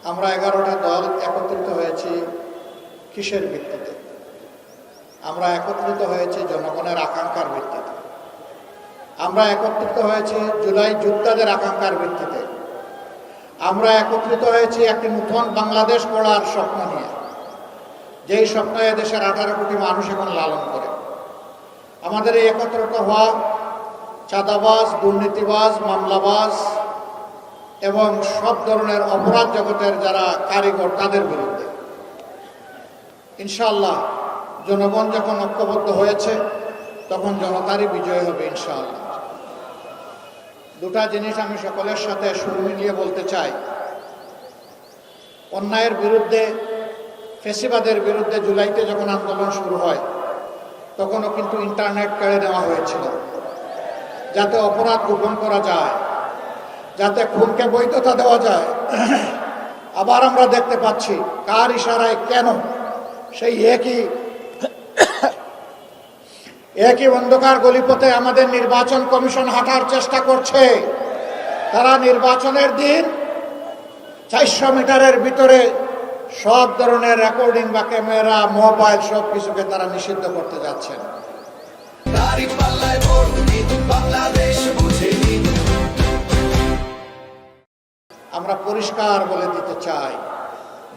আমরা 11টা দল একত্রিত হয়েছি কিসের ভিত্তিতে? আমরা একত্রিত হয়েছি জনগণের আকাঙ্ক্ষার ভিত্তিতে। আমরা একত্রিত হয়েছি জুলাই যোদ্ধাদের আকাঙ্ক্ষার ভিত্তিতে। আমরা একত্রিত হয়েছি একটি নতুন বাংলাদেশ গড়ার স্বপ্ন নিয়ে, যেই স্বপ্ন এদেশের 18 কোটি মানুষ এখন লালন করে। আমাদের এই একত্রিত হওয়া চাঁদাবাজ, দুর্নীতিবাজ, মামলাবাজ এবং সব ধরনের অপরাধ জগতের যারা কারিগর, তাদের বিরুদ্ধে। ইনশাআল্লাহ জনগণ যখন ঐক্যবদ্ধ হয়েছে তখন জনতারই বিজয় হবে ইনশাআল্লাহ। দুটা জিনিস আমি সকলের সাথে সুর মিলিয়ে বলতে চাই। অন্যায়ের বিরুদ্ধে, ফ্যাসিবাদের বিরুদ্ধে জুলাইতে যখন আন্দোলন শুরু হয় তখনও কিন্তু ইন্টারনেট কেড়ে নেওয়া হয়েছিল, যাতে অপরাধ গোপন করা যায়, যাতে খুনকে বৈধতা দেওয়া যায়। আবার আমরা দেখতে পাচ্ছি কার ইশারায় কেন সেই একই অন্ধকার গলিপথে আমাদের নির্বাচন কমিশন হাঁটার চেষ্টা করছে। তারা নির্বাচনের দিন 400 মিটারের ভিতরে সব ধরনের রেকর্ডিং বা ক্যামেরা, মোবাইল সব কিছুকে তারা নিষিদ্ধ করতে যাচ্ছেন। আমরা পরিষ্কার বলে দিতে চাই,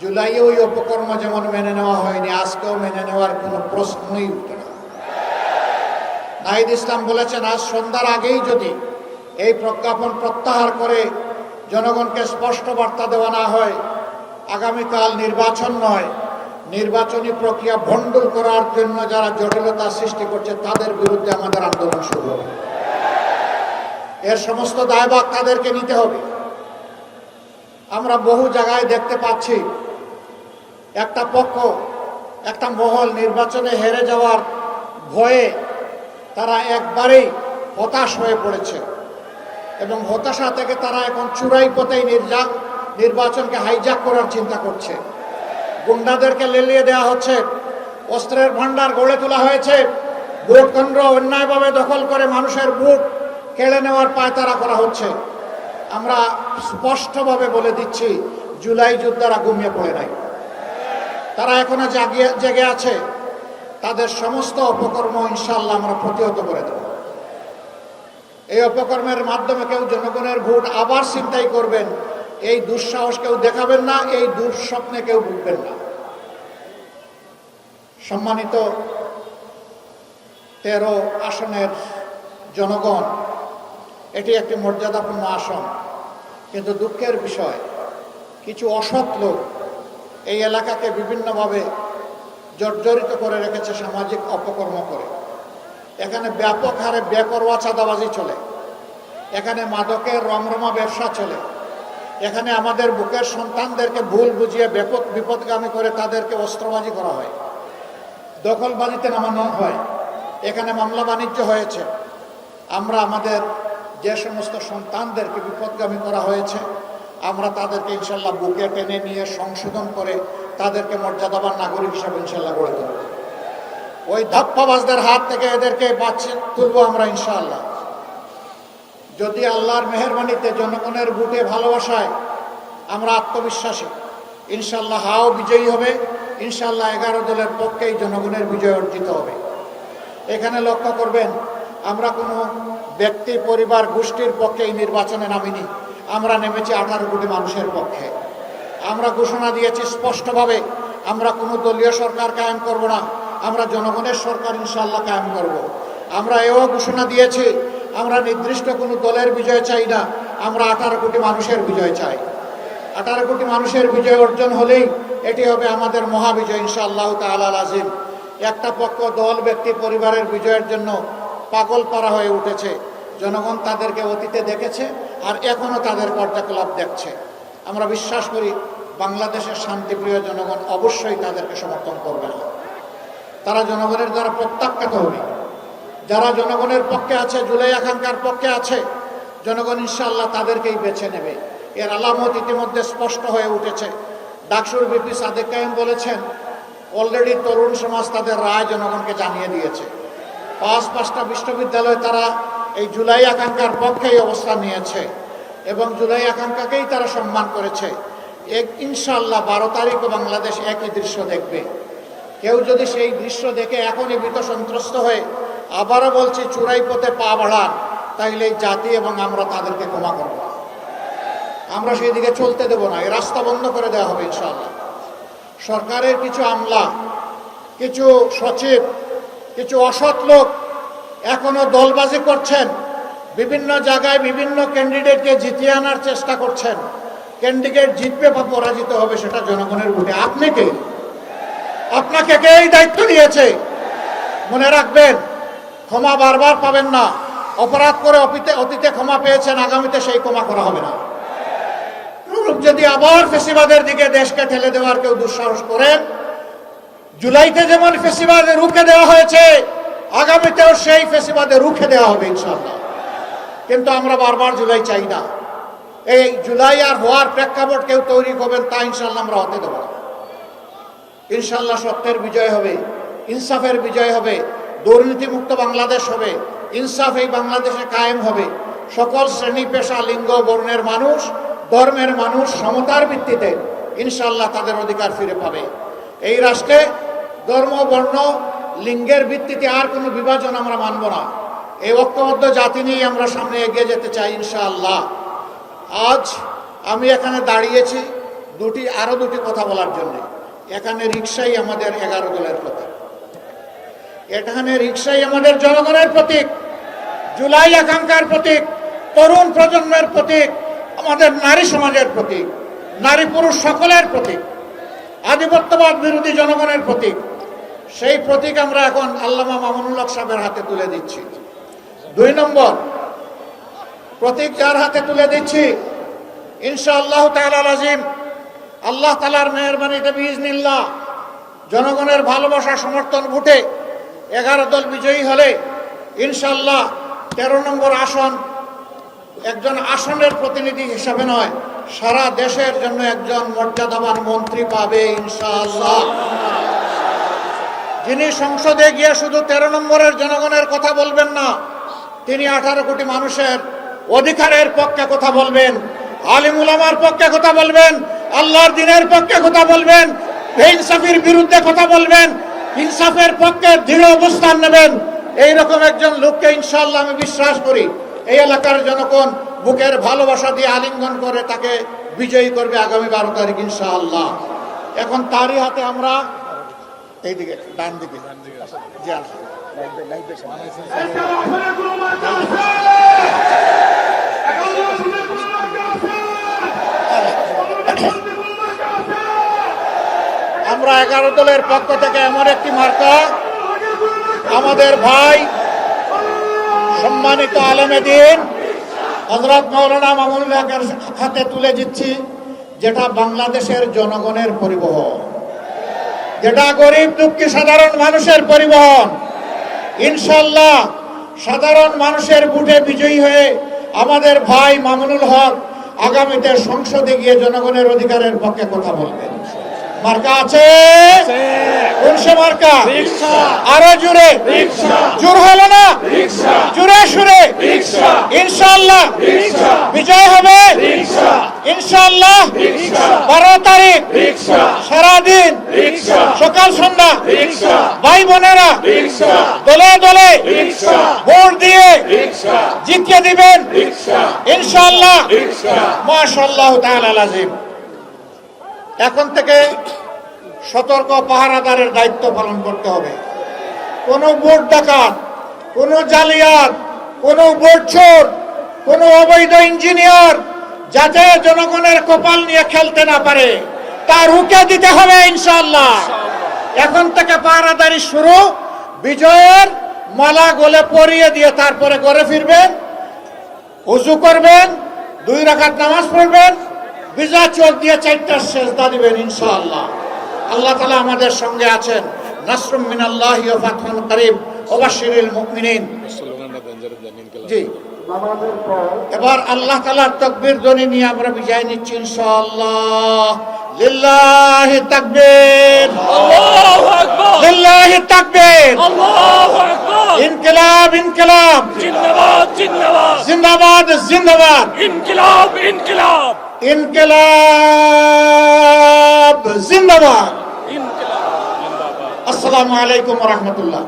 জুলাইয়ে ওই অপকর্ম যেমন মেনে নেওয়া হয়নি, আজকেও মেনে নেওয়ার কোনো প্রশ্নই উঠে না। নাহিদ ইসলাম বলেছেন, আজ সন্ধ্যার আগেই যদি এই প্রজ্ঞাপন প্রত্যাহার করে জনগণকে স্পষ্ট বার্তা দেওয়া না হয়, আগামীকাল নির্বাচন নয়, নির্বাচনী প্রক্রিয়া ভণ্ডুল করার জন্য যারা জটিলতা সৃষ্টি করছে তাদের বিরুদ্ধে আমাদের আন্দোলন শুরু হবে। এর সমস্ত দায়ভার তাদেরকে নিতে হবে। আমরা বহু জায়গায় দেখতে পাচ্ছি একটা পক্ষ, একটা মহল নির্বাচনে হেরে যাওয়ার ভয়ে তারা একবারেই হতাশ হয়ে পড়েছে এবং হতাশা থেকে তারা এখন চূড়াই পথেই নির্বাচনকে হাইজ্যাক করার চিন্তা করছে। গুন্ডাদেরকে লেলিয়ে দেওয়া হচ্ছে, অস্ত্রের ভান্ডার গড়ে তোলা হয়েছে, ভোট কেন্দ্র অন্যায়ভাবে দখল করে মানুষের ভোট কেড়ে নেওয়ার পায়তারা করা হচ্ছে। আমরা স্পষ্টভাবে বলে দিচ্ছি, জুলাই যোদ্ধারা ঘুমিয়ে পড়ে নাই, তারা এখনো জেগে আছে। তাদের সমস্ত অপকর্ম ইনশাআল্লাহ আমরা প্রতিহত করে দেব। এই অপকর্মের মাধ্যমে কেউ জনগণের ভোট আবার ছিনতাই করবেন, এই দুঃসাহস কেউ দেখাবেন না, এই দুঃস্বপ্নে কেউ ভুগবেন না। সম্মানিত 13 আসনের জনগণ, এটি একটি মর্যাদাপূর্ণ আসন, কিন্তু দুঃখের বিষয় কিছু অসৎ লোক এই এলাকাকে বিভিন্নভাবে জর্জরিত করে রেখেছে সামাজিক অপকর্ম করে। এখানে ব্যাপক হারে বেপরোয়া চাঁদাবাজি চলে, এখানে মাদকের রমরমা ব্যবসা চলে, এখানে আমাদের বুকের সন্তানদেরকে ভুল বুঝিয়ে বিপদগামী করে তাদেরকে অস্ত্রবাজি করা হয়, দখলবাজিতে নামানো হয়, এখানে মামলা বাণিজ্য হয়েছে। আমরা আমাদের যে সমস্ত সন্তানদেরকে বিপদগামী করা হয়েছে, আমরা তাদেরকে ইনশাল্লাহ বুকে টেনে নিয়ে সংশোধন করে তাদেরকে মর্যাদাবান নাগরিক হিসাবে ইনশাল্লাহ গড়ে তুলব। ওই ধাপ্পাবাজদের হাত থেকে এদেরকে বাঁচিয়ে তুলব আমরা ইনশাআল্লাহ। যদি আল্লাহর মেহেরবানিতে জনগণের ভোটে ভালোবাসায় আমরা আত্মবিশ্বাসী, ইনশাআল্লাহ হাও বিজয়ী হবে। ইনশাআল্লাহ 11 দলের পক্ষেই জনগণের বিজয় অর্জিত হবে। এখানে লক্ষ্য করবেন, আমরা কোনো ব্যক্তি, পরিবার, গোষ্ঠীর পক্ষে এই নির্বাচনে নামিনি, আমরা নেমেছি 18 কোটি মানুষের পক্ষে। আমরা ঘোষণা দিয়েছি স্পষ্টভাবে, আমরা কোনো দলীয় সরকার কায়েম করব না, আমরা জনগণের সরকার ইনশাআল্লাহ কায়েম করব। আমরা এও ঘোষণা দিয়েছি, আমরা নির্দিষ্ট কোনো দলের বিজয় চাই না, আমরা 18 কোটি মানুষের বিজয় চাই। 18 কোটি মানুষের বিজয় অর্জন হলেই এটি হবে আমাদের মহাবিজয় ইনশাআল্লাহ তাআলা আজিম। একটা পক্ষ, দল, ব্যক্তি, পরিবারের বিজয়ের জন্য পাগল পারা হয়ে উঠেছে। জনগণ তাদেরকে অতীতে দেখেছে আর এখনও তাদের কার্যকলাপ দেখছে। আমরা বিশ্বাস করি বাংলাদেশের শান্তিপ্রিয় জনগণ অবশ্যই তাদেরকে সমর্থন করবে না। তারা জনগণের দ্বারা প্রত্যাখ্যাত হবে। যারা জনগণের পক্ষে আছে, জুলাই আকাঙ্ক্ষার পক্ষে আছে, জনগণ ইনশাআল্লাহ তাদেরকেই বেছে নেবে। এর আলামত ইতিমধ্যে স্পষ্ট হয়ে উঠেছে। ডাকসুর ভিপি সাদেক কায়েম বলেছেন, অলরেডি তরুণ সমাজ তাদের রায় জনগণকে জানিয়ে দিয়েছে। 5টা বিশ্ববিদ্যালয় তারা এই জুলাই আকাঙ্ক্ষার পক্ষেই অবস্থান নিয়েছে এবং জুলাই আকাঙ্ক্ষাকেই তারা সম্মান করেছে। ইনশাআল্লাহ 12 তারিখও বাংলাদেশ একই দৃশ্য দেখবে। কেউ যদি সেই দৃশ্য দেখে এখনই ভীত সন্ত্রস্ত হয়ে আবারও বলছি চূড়াই পথে পা বাড়ান, তাইলে এই জাতি এবং আমরা তাদেরকে ক্ষমা করব। আমরা সেই দিকে চলতে দেব না, এই রাস্তা বন্ধ করে দেওয়া হবে ইনশাআল্লাহ। সরকারের কিছু আমলা, কিছু সচিব, কিছু অসৎ লোক এখনো দলবাজি করছেন, বিভিন্ন জায়গায় বিভিন্ন ক্যান্ডিডেটকে জিতিয়ে আনার চেষ্টা করছেন। ক্যান্ডিডেট জিতবে বা পরাজিত হবে সেটা জনগণের ভোটে। আপনি কে? আপনাকে কে এই দায়িত্ব নিয়েছে? মনে রাখবেন, ক্ষমা বারবার পাবেন না। অপরাধ করে অতীতে ক্ষমা পেয়েছেন, আগামীতে সেই ক্ষমা করা হবে না। যদি আবার ফেসিবাদের দিকে দেশকে ঠেলে দেওয়ার কেউ দুঃসাহস করেন, জুলাইতে যেমন ফেসিবাদে রুখে দেওয়া হয়েছে, আগামীতেও সেই ফেসিবাদে রুখে দেওয়া হবে ইনশাআল্লাহ। কিন্তু আমরা বারবার জুলাই চাই না। এই জুলাই আর হওয়ার প্রেক্ষাপট কেউ তৈরি করবেন, তা ইনশাআল্লাহ আমরা হতে দেব না। ইনশাআল্লাহ সত্যের বিজয় হবে, ইনসাফের বিজয় হবে, দুর্নীতিমুক্ত বাংলাদেশ হবে, ইনসাফ এই বাংলাদেশে কায়েম হবে। সকল শ্রেণী পেশা, লিঙ্গ, বর্ণের মানুষ, ধর্মের মানুষ সমতার ভিত্তিতে ইনশাআল্লাহ তাদের অধিকার ফিরে পাবে। এই রাষ্ট্রে ধর্ম, বর্ণ, লিঙ্গের ভিত্তিতে আর কোনো বিভাজন আমরা মানব না। এই ঐক্যবদ্ধ জাতি নিয়ে আমরা সামনে এগিয়ে যেতে চাই ইনশাআল্লাহ। আজ আমি এখানে দাঁড়িয়েছি আরো দুটি কথা বলার জন্য। এখানে রিকশাই আমাদের 11 দলের প্রতীক, এখানে রিকশাই আমাদের জনগণের প্রতীক, জুলাই আকাঙ্ক্ষার প্রতীক, তরুণ প্রজন্মের প্রতীক, আমাদের নারী সমাজের প্রতীক, নারী পুরুষ সকলের প্রতীক, আধিপত্যবাদ বিরোধী জনগণের প্রতীক। সেই প্রতীক আমরা এখন আল্লামা মামুনুল হক সাহেবের হাতে তুলে দিচ্ছি। 2 নম্বর প্রতীক যার হাতে তুলে দিচ্ছি, ইনশাআল্লাহ তাআলা আজিম, আল্লাহ তাআলার মেহেরবানিতে বিইজনিল্লাহ জনগণের ভালোবাসা সমর্থন ভোটে 11 দল বিজয়ী হলে ইনশাআল্লাহ 13 নম্বর আসন একজন আসনের প্রতিনিধি হিসাবে নয়, সারা দেশের জন্য একজন মর্যাদাবান মন্ত্রী পাবে ইনশাআল্লাহ। যিনি সংসদে গিয়ে শুধু 13 নম্বরের জনগণের কথা বলবেন না, তিনি 18 কোটি মানুষের অধিকারের পক্ষে কথা বলবেন, আলিম উলামার পক্ষে কথা বলবেন, আল্লাহর দ্বীনের পক্ষে কথা বলবেন, বেইনসাফির বিরুদ্ধে কথা বলবেন, ইনসাফের পক্ষে দৃঢ় অবস্থান নেবেন। এইরকম একজন লোককে ইনশাআল্লাহ আমি বিশ্বাস করি এই এলাকার জনগণ বুকের ভালোবাসা দিয়ে আলিঙ্গন করে তাকে বিজয়ী করবে আগামী 12 তারিখ ইনশাআল্লাহ। এখন তারই হাতে আমরা এইদিকে ডান দিকে আমরা 11 দলের পক্ষ থেকে এমন একটি মার্কা আমাদের ভাই সম্মানিত আলেমে দ্বীন হযরত মাওলানা মামুনুল হকের হাতে তুলে দিচ্ছি, যেটা বাংলাদেশের জনগণের পরিবহন, যেটা গরিব দুঃখী সাধারণ মানুষের পরিবহন। ইনশাআল্লাহ সাধারণ মানুষের ভোটে বিজয়ী হয়ে আমাদের ভাই মামুনুল হক আগামীতে সংসদে গিয়ে জনগণের অধিকারের পক্ষে কথা বলবেন। মার্কা আছে, কোন সে মার্কা? আরো জোরে, জোর হলো না, জোরে সুরে ইনশাআল্লাহ বিজয় হবে ইনশাআল্লাহ। 12 তারিখ সারাদিন সকাল সন্ধ্যা ভাই বোনেরা দলে দলে ভোট দিয়ে জিতিয়ে দিবেন ইনশাআল্লাহ। মাশাআল্লাহ তাআলা আযীম। এখন থেকে সতর্ক পাহারাদারের দায়িত্ব পালন করতে হবে। কোনো ভোট ডাকাত, কোনো জালিয়াত, কোনো ভোট চোর, কোনো অবৈধ ইঞ্জিনিয়ার যাতে জনগণের কপাল নিয়ে খেলতে না পারে তা রুখে দিতে হবে ইনশাআল্লাহ। এখন থেকে পাহারাদারি শুরু। বিজয়ের মালা গলে পরিয়ে দিয়ে তারপরে ঘরে ফিরবেন, ওযু করবেন, 2 রাকাত নামাজ পড়বেন, বিজা চোখ দিয়ে 4টা সেজদা দিবেন ইনশাআল্লাহ। আল্লাহ তাআলা আমাদের সঙ্গে আছেন। নাসরুম মিনাল্লাহি ওয়া ফাতহুন করিব ওয়া বাশশিরিল মুমিনিন। জি, এবার আল্লাহ তাআলার তাকবীর ধ্বনি নিয়ে আমরা বিজয় নিচ্ছি ইনশাআল্লাহ। লিল্লাহি তাকবীর, আল্লাহু আকবার, লিল্লাহি তাকবীর, আল্লাহু আকবার। ইনকিলাব ইনকিলাব, জিন্দাবাদ জিন্দাবাদ, জিন্দাবাদ জিন্দাবাদ, ইনকিলাব ইনকিলাব, ইনকিলাব। জিন্দাবাদ। আসসালামু আলাইকুম ওয়া রাহমাতুল্লাহ।